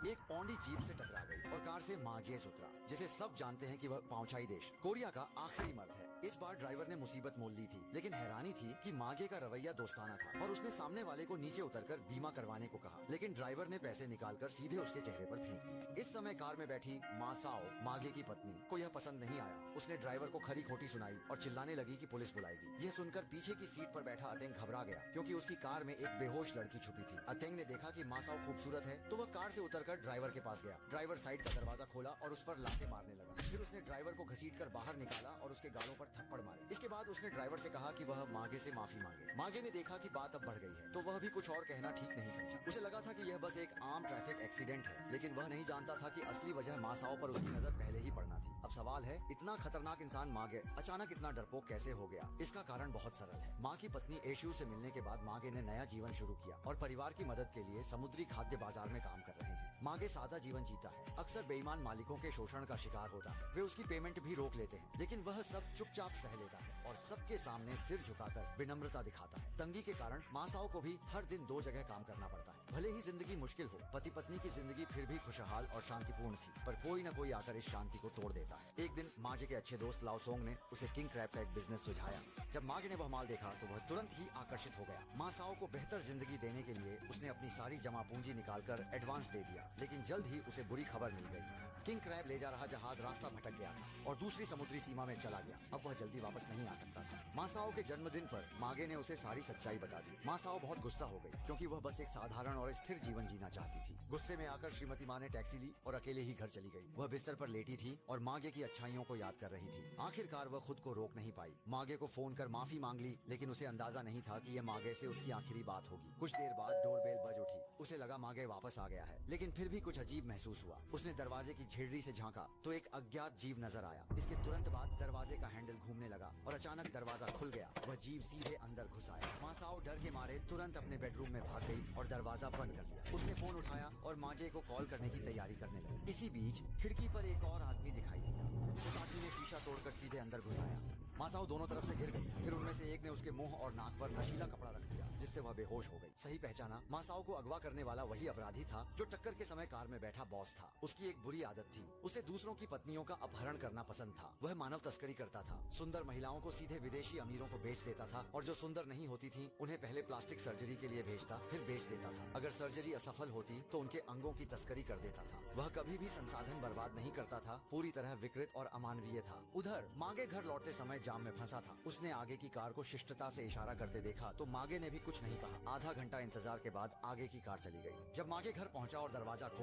एक पौंडी जीप से टकरा गई और कार से मागेज उतरा, जिसे सब जानते हैं कि वह पाउचाई देश कोरिया का आखिरी मर्द है। इस बार ड्राइवर ने मुसीबत मोल ली थी, लेकिन हैरानी थी कि मागे का रवैया दोस्ताना था और उसने सामने वाले को नीचे उतरकर बीमा करवाने को कहा, लेकिन ड्राइवर ने पैसे निकालकर सीधे उसके चेहरे पर फेंक दिए। इस समय कार में बैठी मासाओ, मागे की पत्नी, को यह पसंद नहीं आया। उसने ड्राइवर को खरी खोटी सुनाई और चिल्लाने लगी कि पुलिस बुलाएगी। यह सुनकर पीछे की सीट पर बैठा अतेंग घबरा गया, क्योंकि उसकी कार में एक बेहोश लड़की छुपी थी। अतेंग ने देखा कि मासाओ खूबसूरत है, तो वह कार से उतरकर ड्राइवर के पास गया। ड्राइवर साइड का दरवाजा खोला और उस पर लाते मारने लगा। फिर उसने ड्राइवर को घसीटकर बाहर निकाला और उसके गालों पर थप्पड़ मारे। इसके बाद उसने ड्राइवर से कहा कि वह मागे से माफी मांगे। मागे ने देखा कि बात अब बढ़ गई है, तो वह भी कुछ और कहना ठीक नहीं समझा। उसे लगा था कि यह बस एक आम ट्रैफिक एक्सीडेंट है, लेकिन वह नहीं जानता था कि असली वजह मासाओ पर उसकी नजर पहले ही पड़ना थी। अब सवाल है, इतना खतरनाक इंसान मागे अचानक इतना डरपोक कैसे हो गया? इसका कारण बहुत सरल है। माँ की पत्नी एशु से मिलने के बाद मागे ने नया जीवन शुरू किया और परिवार की मदद के लिए समुद्री खाद्य बाजार में काम कर रहे हैं। मागे सादा जीवन जीता है, अक्सर बेईमान मालिकों के शोषण का शिकार होता है। वे उसकी पेमेंट भी रोक लेते हैं, लेकिन वह सब चुपचाप सह लेता है और सबके सामने सिर झुकाकर विनम्रता दिखाता है। तंगी के कारण मासाओ को भी हर दिन 2 जगह काम करना पड़ता है। भले ही जिंदगी मुश्किल हो, पति पत्नी की जिंदगी फिर भी खुशहाल और शांतिपूर्ण थी, पर कोई न कोई आकर इस शांति को तोड़ देता है। एक दिन माजे के अच्छे दोस्त लाओसोंग ने उसे किंग क्रैब का एक बिजनेस सुझाया। जब मागे ने वह माल देखा तो वह तुरंत ही आकर्षित हो गया। मासाओ को बेहतर जिंदगी देने के लिए उसने अपनी सारी जमा पूंजी निकालकर एडवांस दे दिया, लेकिन जल्द ही उसे बुरी खबर मिल गई। किंग क्रैब ले जा रहा जहाज रास्ता भटक गया था और दूसरी समुद्री सीमा में चला गया। अब वह जल्दी वापस नहीं आ सकता था। मासाओ के जन्मदिन पर मागे ने उसे सारी सच्चाई बता दी। मासाओ बहुत गुस्सा हो गई, क्योंकि वह बस एक साधारण और स्थिर जीवन जीना चाहती थी। गुस्से में आकर श्रीमती माँ ने टैक्सी ली और अकेले ही घर चली गई। वह बिस्तर पर लेटी थी और मागे की अच्छाइयों को याद कर रही थी। आखिरकार वह खुद को रोक नहीं पाई। मागे को फोन कर माफी मांग ली, लेकिन उसे अंदाजा नहीं था कि यह मागे से उसकी आखिरी बात होगी। कुछ देर बाद डोरबेल बज उठी। उसे लगा मागे वापस आ गया है, लेकिन फिर भी कुछ अजीब महसूस हुआ। उसने दरवाजे की झिर्री से झांका तो एक अज्ञात जीव नजर आया। इसके तुरंत बाद दरवाजे का हैंडल घूमने लगा और अचानक दरवाजा खुल गया। वह जीव सीधे अंदर घुस आया। मासाओ डर के मारे तुरंत अपने बेडरूम में भाग गई और दरवाजा बंद कर लिया। उसने फोन उठाया और माजे को कॉल करने की तैयारी करने लगी। इसी बीच खिड़की पर एक और आदमी दिखाई दिया। उस आदमी ने शीशा तोड़कर सीधे अंदर घुस आया। मासाओ दोनों तरफ से घिर गई। फिर उनमें से एक ने उसके मुंह और नाक पर नशीला कपड़ा रख दिया, जिससे वह बेहोश हो गई। सही पहचाना, मासाओ को अगवा करने वाला वही अपराधी था जो टक्कर के समय कार में बैठा बॉस था। उसकी एक बुरी आदत थी, उसे दूसरों की पत्नियों का अपहरण करना पसंद था। वह मानव तस्करी करता था। सुंदर महिलाओं को सीधे विदेशी अमीरों को बेच देता था और जो सुंदर नहीं होती थी उन्हें पहले प्लास्टिक सर्जरी के लिए भेजता, फिर बेच देता था। अगर सर्जरी असफल होती तो उनके अंगों की तस्करी कर देता था। वह कभी भी संसाधन बर्बाद नहीं करता था, पूरी तरह विकृत और अमानवीय था। उधर मागे घर लौटते समय जाम में फंसा था। उसने आगे की कार को शिष्टता से इशारा करते देखा तो मागे ने भी कुछ नहीं कहा। आधा घंटा इंतजार के बाद आगे की कार चली गई। जब मागे घर पहुंचा और दरवाजा खोला